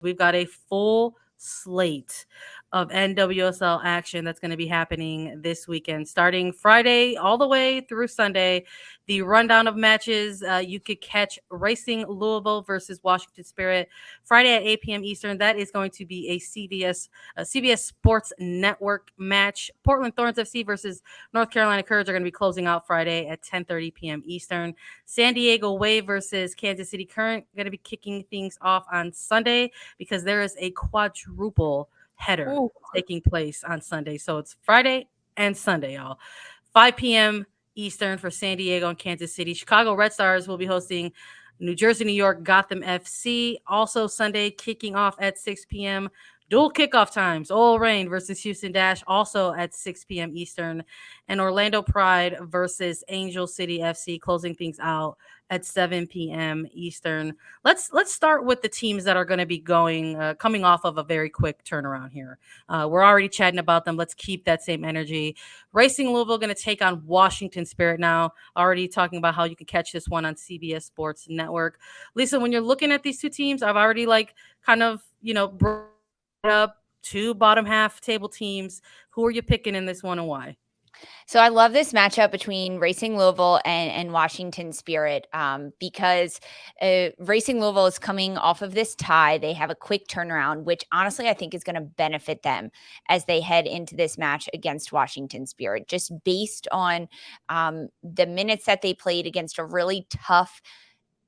We've got a full slate of NWSL action that's going to be happening this weekend, starting Friday all the way through Sunday. The rundown of matches, you could catch Racing Louisville versus Washington Spirit Friday at 8 p.m. Eastern. That is going to be a CBS Sports Network match. Portland Thorns FC versus North Carolina Courage are going to be closing out Friday at 10:30 p.m. Eastern. San Diego Wave versus Kansas City Current going to be kicking things off on Sunday because there is a quadruple header Ooh. taking place on Sunday. So it's Friday and Sunday, y'all. 5 p.m. Eastern for San Diego and Kansas City. Chicago Red Stars will be hosting New Jersey, New York, Gotham FC. Also Sunday, kicking off at 6 p.m. Dual kickoff times. Oil Rain versus Houston Dash, also at 6 p.m. Eastern. And Orlando Pride versus Angel City FC, closing things out at 7 p.m. Eastern. Let's start with the teams that are going to be coming off of a very quick turnaround here. We're already chatting about them. Let's keep that same energy. Racing Louisville going to take on Washington Spirit now. Already talking about how you can catch this one on CBS Sports Network. Lisa, when you're looking at these two teams, I've already kind of brought up two bottom half table teams. Who are you picking in this one and why? So I love this matchup between Racing Louisville and Washington Spirit because Racing Louisville is coming off of this tie. They have a quick turnaround, which honestly I think is going to benefit them as they head into this match against Washington Spirit, just based on the minutes that they played against a really tough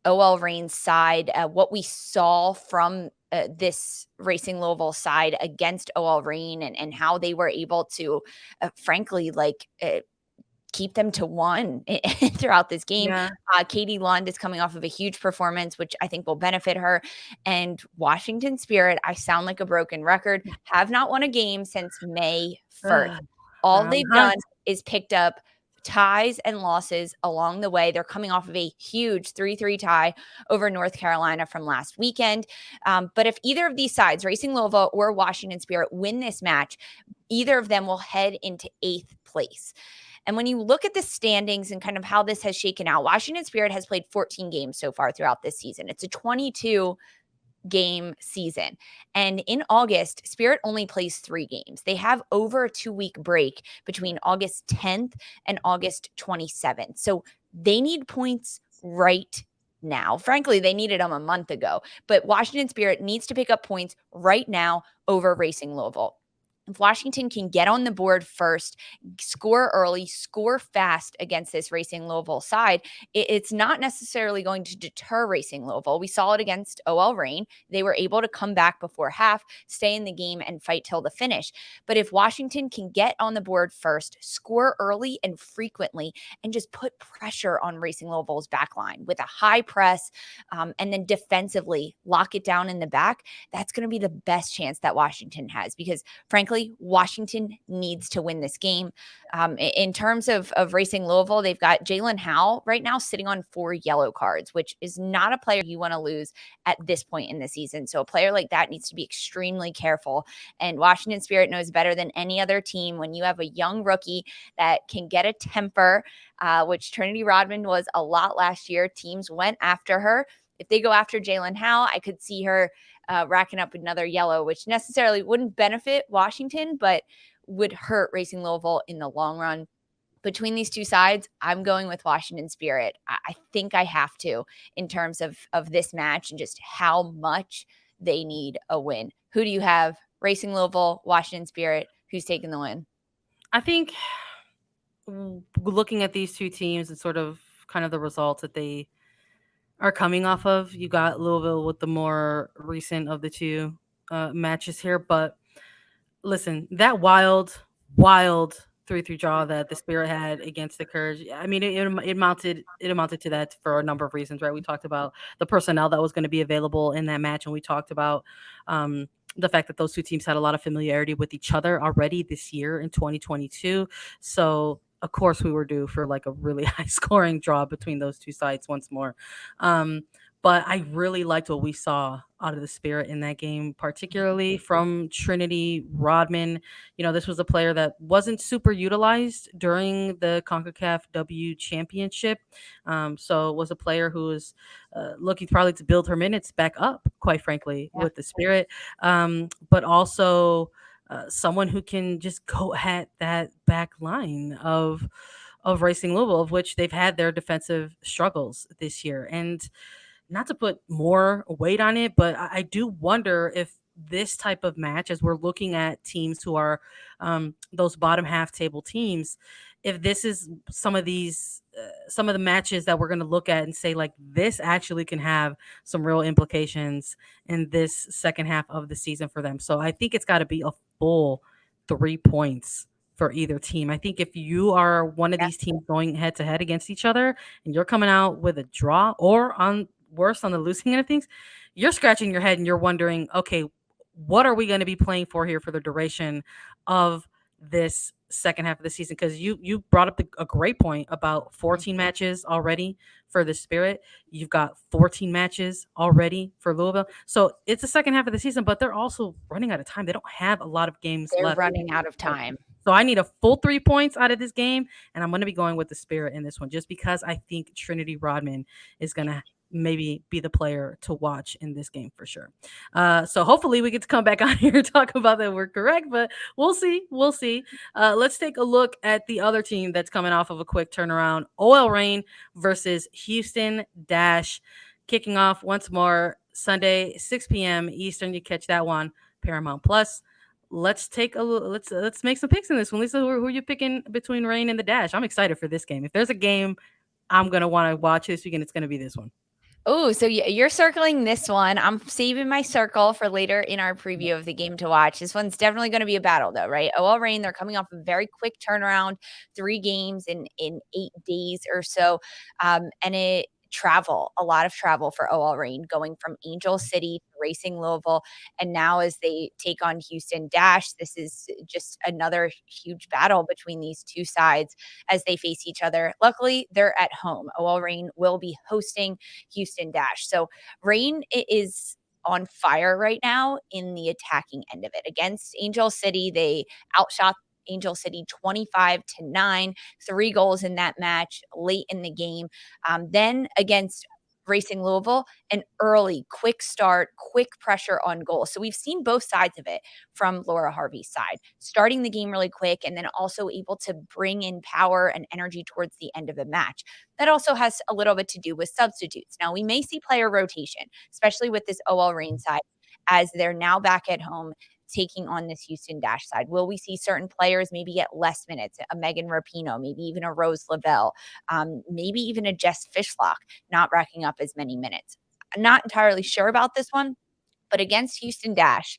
OL Reign side, what we saw from this Racing Louisville side against OL Reign and how they were able to, frankly, keep them to one throughout this game. Yeah. Katie Lund is coming off of a huge performance, which I think will benefit her. And Washington Spirit, I sound like a broken record, have not won a game since May 1st. All they've done is picked up ties and losses along the way. They're coming off of a huge 3-3 tie over North Carolina from last weekend. But if either of these sides, Racing Louisville or Washington Spirit, win this match, either of them will head into 8th place. And when you look at the standings and kind of how this has shaken out, Washington Spirit has played 14 games so far throughout this season. It's a 22 game season. And in August, Spirit only plays 3 games. They have over a 2-week break between August 10th and August 27th. So they need points right now. Frankly, they needed them a month ago. But Washington Spirit needs to pick up points right now over Racing Louisville. If Washington can get on the board first, score early, score fast against this Racing Louisville side, it's not necessarily going to deter Racing Louisville. We saw it against OL Reign. They were able to come back before half, stay in the game, and fight till the finish. But if Washington can get on the board first, score early and frequently, and just put pressure on Racing Louisville's back line with a high press, and then defensively lock it down in the back, that's going to be the best chance that Washington has because, frankly, Washington needs to win this game. In terms of Racing Louisville, they've got Jalen Howell right now sitting on 4 yellow cards, which is not a player you want to lose at this point in the season. So a player like that needs to be extremely careful. And Washington Spirit knows better than any other team when you have a young rookie that can get a temper, which Trinity Rodman was a lot last year. Teams went after her. If they go after Jalen Howell, I could see her racking up another yellow, which necessarily wouldn't benefit Washington, but would hurt Racing Louisville in the long run. Between these two sides, I'm going with Washington Spirit. I think I have to in terms of this match and just how much they need a win. Who do you have? Racing Louisville, Washington Spirit. Who's taking the win? I think looking at these two teams and sort of kind of the results that they are coming off of, you got Louisville with the more recent of the two matches here. But listen, that wild 3-3 draw that the Spirit had against the Courage, I mean, it amounted to that for a number of reasons, right? We talked about the personnel that was going to be available in that match, and we talked about the fact that those two teams had a lot of familiarity with each other already this year in 2022. So of course we were due for like a really high scoring draw between those two sides once more. But I really liked what we saw out of the Spirit in that game, particularly from Trinity Rodman. This was a player that wasn't super utilized during the CONCACAF W Championship. So it was a player who was looking probably to build her minutes back up, quite frankly, Yeah. with the Spirit. But also someone who can just go at that back line of Racing Louisville, of which they've had their defensive struggles this year. And not to put more weight on it, but I do wonder if this type of match, as we're looking at teams who are those bottom half table teams, if this is some of the matches that we're going to look at and say, like, this actually can have some real implications in this second half of the season for them. So I think it's got to be a full 3 points for either team. I think if you are one of Yeah. these teams going head to head against each other and you're coming out with a draw, or on worse, on the losing end of things, you're scratching your head and you're wondering, okay, what are we going to be playing for here for the duration of this second half of the season? Because you brought up a great point about 14 matches already for the Spirit. You've got 14 matches already for Louisville. So it's the second half of the season, but they're also running out of time. They don't have a lot of games They're left. running out of time. So I need a full 3 points out of this game, and I'm going to be going with the Spirit in this one, just because I think Trinity Rodman is going to maybe be the player to watch in this game for sure. So hopefully we get to come back on here and talk about that we're correct, but we'll see. We'll see. Let's take a look at the other team that's coming off of a quick turnaround. OL Reign versus Houston Dash, kicking off once more Sunday, 6 p.m. Eastern. You catch that one, Paramount Plus. Let's take a let's make some picks in this one. Lisa, who are you picking between Reign and the Dash? I'm excited for this game. If there's a game I'm gonna want to watch this weekend, it's gonna be this one. Oh, so you're circling this one. I'm saving my circle for later in our preview of the game to watch. This one's definitely going to be a battle, though, right? OL Reign, they're coming off a very quick turnaround, 3 games in 8 days or so, and a lot of travel for OL Reign, going from Angel City to Racing Louisville, and now as they take on Houston Dash, this is just another huge battle between these two sides as they face each other. Luckily, they're at home. OL Reign will be hosting Houston Dash. So Reign is on fire right now in the attacking end of it. Against Angel City, they outshot Angel City 25-9, 3 goals in that match late in the game. Then against Racing Louisville, an early, quick start, quick pressure on goal. So we've seen both sides of it from Laura Harvey's side, starting the game really quick and then also able to bring in power and energy towards the end of the match. That also has a little bit to do with substitutes. Now, we may see player rotation, especially with this OL Reign side, as they're now back at home taking on this Houston Dash side. Will we see certain players maybe get less minutes, a Megan Rapinoe, maybe even a Rose Lavelle, maybe even a Jess Fishlock not racking up as many minutes? I'm not entirely sure about this one, but against Houston Dash,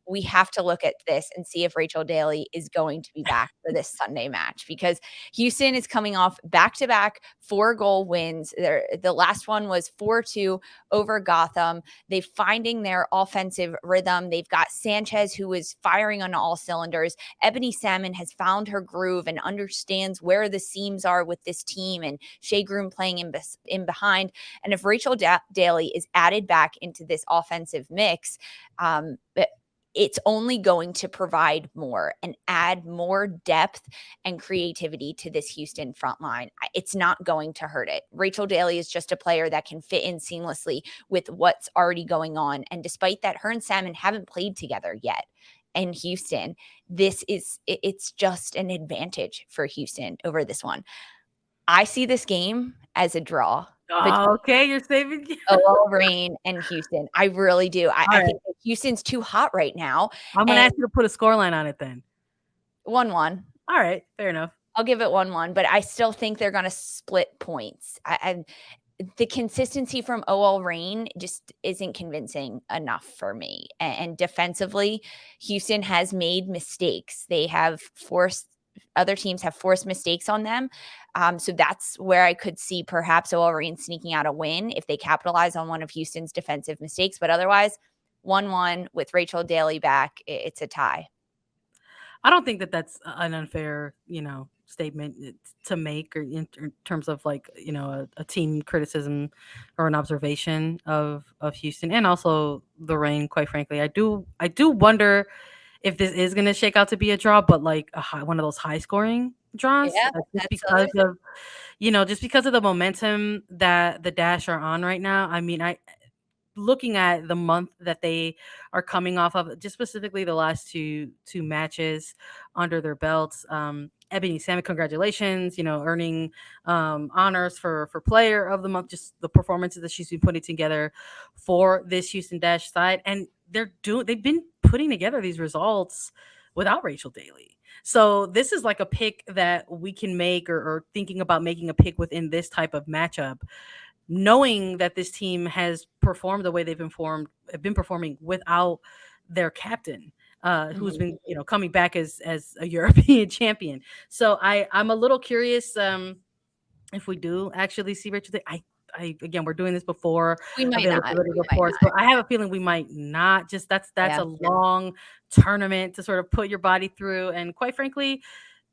we have to look at this and see if Rachel Daly is going to be back for this Sunday match, because Houston is coming off back-to-back 4-goal wins. The last one was 4-2 over Gotham. They're finding their offensive rhythm. They've got Sanchez, who is firing on all cylinders. Ebony Salmon has found her groove and understands where the seams are with this team, and Shea Groom playing in behind. And if Rachel Daly is added back into this offensive mix, it's only going to provide more and add more depth and creativity to this Houston front line. It's not going to hurt it. Rachel Daly is just a player that can fit in seamlessly with what's already going on. And despite that, her and Salmon haven't played together yet in Houston. It's just an advantage for Houston over this one. I see this game as a draw. Oh, okay, you're saving OL Reign and Houston. I really do. I think that Houston's too hot right now. I'm gonna ask you to put a scoreline on it then. 1-1. All right, fair enough. I'll give it 1-1, but I still think they're gonna split points. The consistency from OL Reign just isn't convincing enough for me. And defensively, Houston has made mistakes. Other teams have forced mistakes on them. So that's where I could see perhaps OL Reign sneaking out a win if they capitalize on one of Houston's defensive mistakes. But otherwise, 1-1 with Rachel Daly back, it's a tie. I don't think that that's an unfair, statement to make, or in terms of like, a team criticism or an observation of Houston, and also the rain. Quite frankly, I do wonder if this is going to shake out to be a draw, but like one of those high scoring draws, Yeah, just that's the other because thing. of just because of the momentum that the Dash are on right now. I mean, I looking at the month that they are coming off of, just specifically the last two matches under their belts. Ebony Salmon, congratulations! Earning honors for player of the month. Just the performances that she's been putting together for this Houston Dash side, and they've been putting together these results without Rachel Daly. So this is like a pick that we can make, or thinking about making a pick within this type of matchup, knowing that this team has performed the way have been performing without their captain, who's Mhm. been coming back as a European champion. So I'm a little curious, if we do actually see Rachel. I again, we're doing this before We might not. availability We might reports, not. but I have a feeling we might not. Just that's Yeah. a long tournament to sort of put your body through, and quite frankly,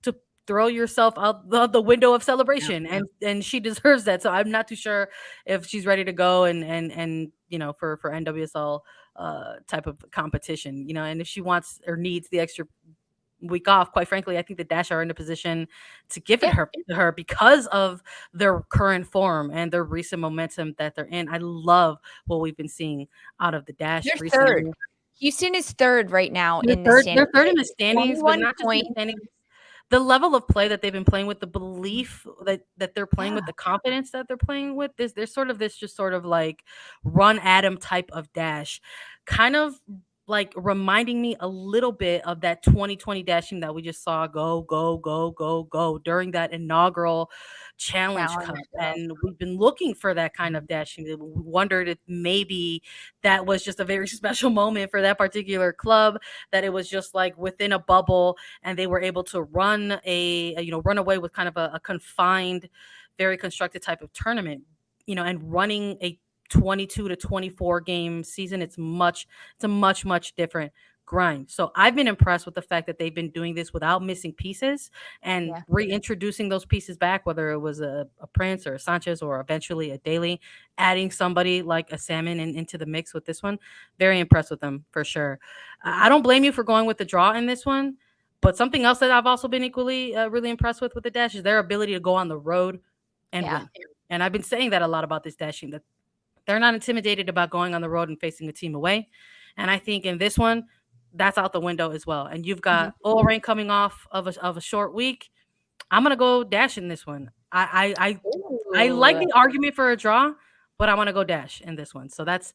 to throw yourself out the window of Yeah. celebration, and she deserves that. So I'm not too sure if she's ready to go, and for NWSL type of competition, and if she wants or needs the extra week off. Quite frankly, I think the Dash are in a position to give it Yeah. her to her because of their current form and their recent momentum that they're in. I love what we've been seeing out of the Dash They're third. recently. Houston is third right now They're in the third. standings. They're third in the standings, but 21 not just in the points. standings. The level of play that they've been playing with, the belief that they're playing Yeah. with, the confidence that they're playing with, there's sort of this just sort of like run at 'em type of Dash, kind of like reminding me a little bit of that 2020 Dash team that we just saw go go go go go during that inaugural Challenge Cup, Challenge. and we've been looking for that kind of Dash team. We wondered if maybe that was just a very special moment for that particular club, that it was just like within a bubble, and they were able to run away with kind of a confined, very constructed type of tournament, and running a 22 to 24 game season. It's a much different grind. So I've been impressed with the fact that they've been doing this without missing pieces, and Yeah. reintroducing those pieces back, whether it was a Prince or a Sanchez or eventually a Daly, adding somebody like a Salmon into the mix with this one. Very impressed with them for sure. I don't blame you for going with the draw in this one. But something else that I've also been equally really impressed with the Dash is their ability to go on the road and Yeah. win. And I've been saying that a lot about this Dash team, that they're not intimidated about going on the road and facing a team away. And I think in this one, that's out the window as well. And you've Mhm. got Rain coming off of a short week. I'm gonna go Dash in this one. I like Ooh. the argument for a draw, but I want to go Dash in this one. So that's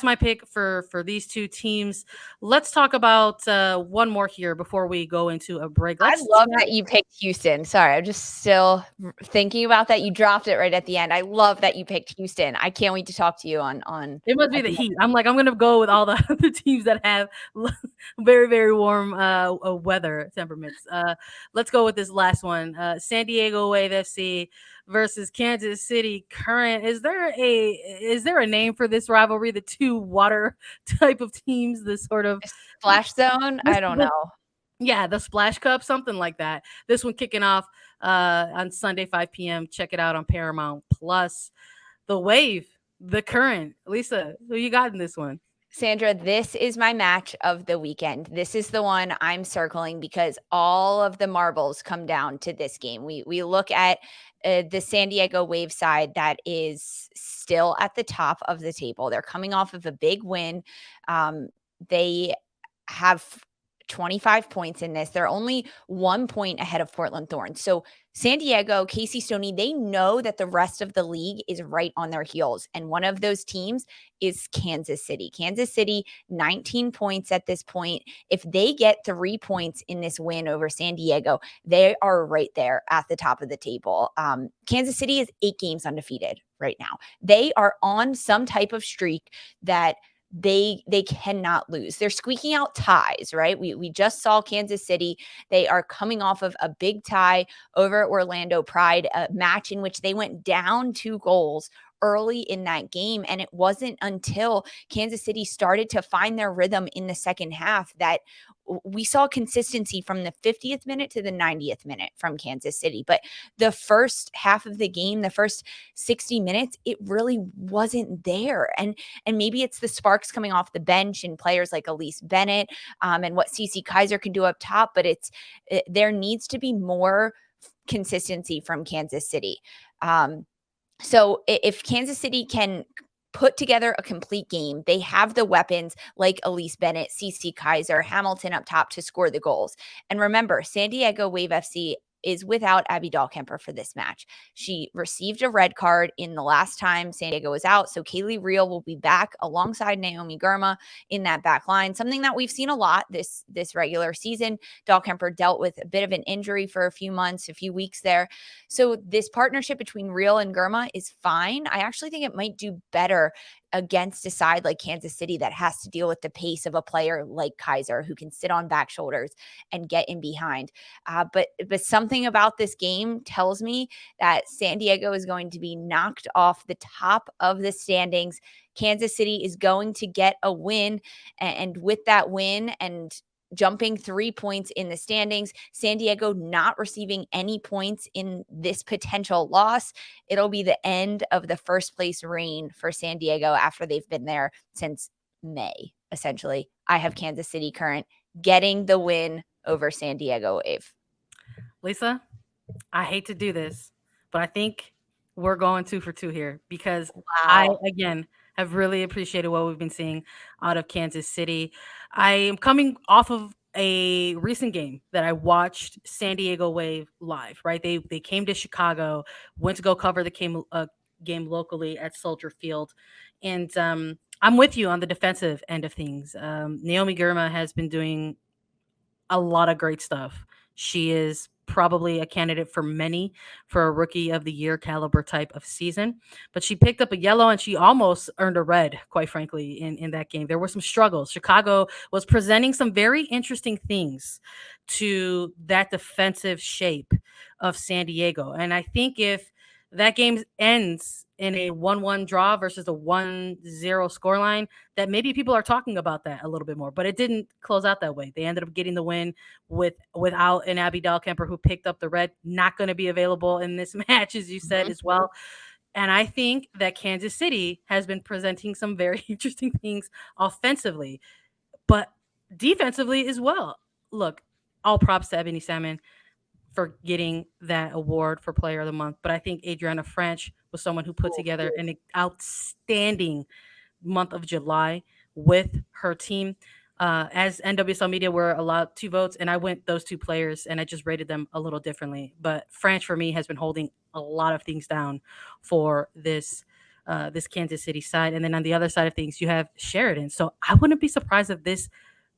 my pick for these two teams. Let's talk about one more here before we go into a break. I Let's love chat. that you picked Houston. Sorry, I'm just still thinking about that. You dropped it right at the end. I love that you picked Houston. I can't wait to talk to you on It must be at the the heat. I'm gonna go with all the other teams that have very warm weather temperaments. Let's go with this last one. San Diego Wave FC versus Kansas City Current. Is there a name for this rivalry? The two water type of teams. This sort of Splash Zone. I don't this, know. yeah, the Splash Cup, something like that. This one kicking off on Sunday, 5 p.m. Check it out on Paramount Plus. The Wave, the Current. Lisa, who you got in this one? Sandra, this is my match of the weekend. This is the one I'm circling because all of the marbles come down to this game. We look at the San Diego Wave side that is still at the top of the table. They're coming off of a big win. They have 25 points in this. They're only 1 point ahead of Portland Thorns. So San Diego, Casey Stoney, they know that the rest of the league is right on their heels. And one of those teams is Kansas City. Kansas City, 19 points at this point. If they get 3 points in this win over San Diego, they are right there at the top of the table. Kansas City is 8 games undefeated right now. They are on some type of streak that they cannot lose. They're squeaking out ties, right? We just saw Kansas City. They are coming off of a big tie over at Orlando Pride, a match in which they went down 2 goals early in that game. And it wasn't until Kansas City started to find their rhythm in the second half that we saw consistency from the 50th minute to the 90th minute from Kansas City. But the first half of the game, the first 60 minutes, it really wasn't there. And maybe it's the sparks coming off the bench and players like Elise Bennett and what CC Kaiser can do up top. But there needs to be more consistency from Kansas City. So if Kansas City can put together a complete game, they have the weapons like Elise Bennett, CC Kaiser, Hamilton up top to score the goals. And remember, San Diego Wave FC is without Abby Dahlkemper for this match. She received a red card in the last time San Diego was out. So Kaylee Reel will be back alongside Naomi Girma in that back line, something that we've seen a lot this regular season. Dahlkemper dealt with a bit of an injury for a few weeks there. So this partnership between Reel and Girma is fine. I actually think it might do better against a side like Kansas City that has to deal with the pace of a player like Kaiser who can sit on back shoulders and get in behind. But something about this game tells me that San Diego is going to be knocked off the top of the standings. Kansas City is going to get a win. And with that win and jumping 3 points in the standings, San Diego not receiving any points in this potential loss, it'll be the end of the first place reign for San Diego after they've been there since May, essentially. I have Kansas City Current getting the win over San Diego Wave. Lisa, I hate to do this, but I think we're going 2 for 2 here because I, again, have really appreciated what we've been seeing out of Kansas City. I am coming off of a recent game that I watched San Diego Wave live, right? They came to Chicago, went to go cover the game locally at Soldier Field. And I'm with you on the defensive end of things. Naomi Girma has been doing a lot of great stuff. She is probably a candidate for many for a rookie of the year caliber type of season, but she picked up a yellow and she almost earned a red, quite frankly, in that game. There were some struggles. Chicago was presenting some very interesting things to that defensive shape of San Diego. And I think if that game ends in a 1-1 draw versus a 1-0 scoreline, that maybe people are talking about that a little bit more, but it didn't close out that way. They ended up getting the win without an Abby Dahlkemper who picked up the red, not going to be available in this match, as you said as well. And I think that Kansas City has been presenting some very interesting things offensively, but defensively as well. Look, all props to Ebony Salmon for getting that award for Player of the Month. But I think Adriana French was someone who put together an outstanding month of July with her team. As NWSL Media, we're allowed 2 votes, and I went those 2 players, and I just rated them a little differently. But French, for me, has been holding a lot of things down for this Kansas City side. And then on the other side of things, you have Sheridan. So I wouldn't be surprised if this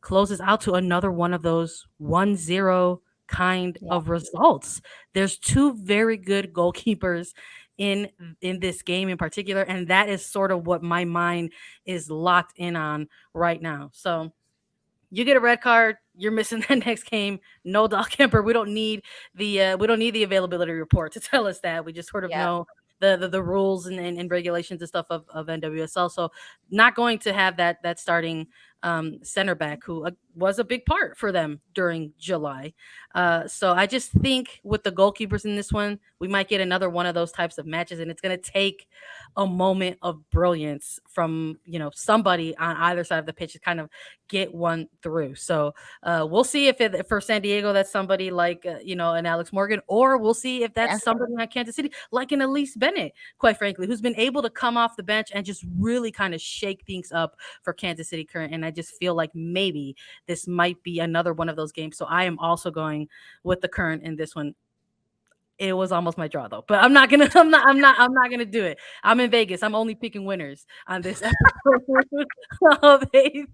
closes out to another one of those 1-0 kind of results. There's 2 very good goalkeepers in this game in particular, and that is sort of what my mind is locked in on right now. So you get a red card, you're missing that next game. No Dahlkemper. We don't need the availability report to tell us that. We just sort of know the rules and regulations and stuff of NWSL. So not going to have that starting center back who was a big part for them during July. So I just think with the goalkeepers in this one, we might get another one of those types of matches, and it's going to take a moment of brilliance from somebody on either side of the pitch to kind of get one through. So we'll see if for San Diego that's somebody like an Alex Morgan, or we'll see if that's somebody like Kansas City, like an Elise Bennett, quite frankly, who's been able to come off the bench and just really kind of shake things up for Kansas City Current. And I just feel like maybe this might be another one of those games. So I am also going with the Current in this one. It was almost my draw though, but I'm not gonna do it. I'm in Vegas. I'm only picking winners on this episode of A3.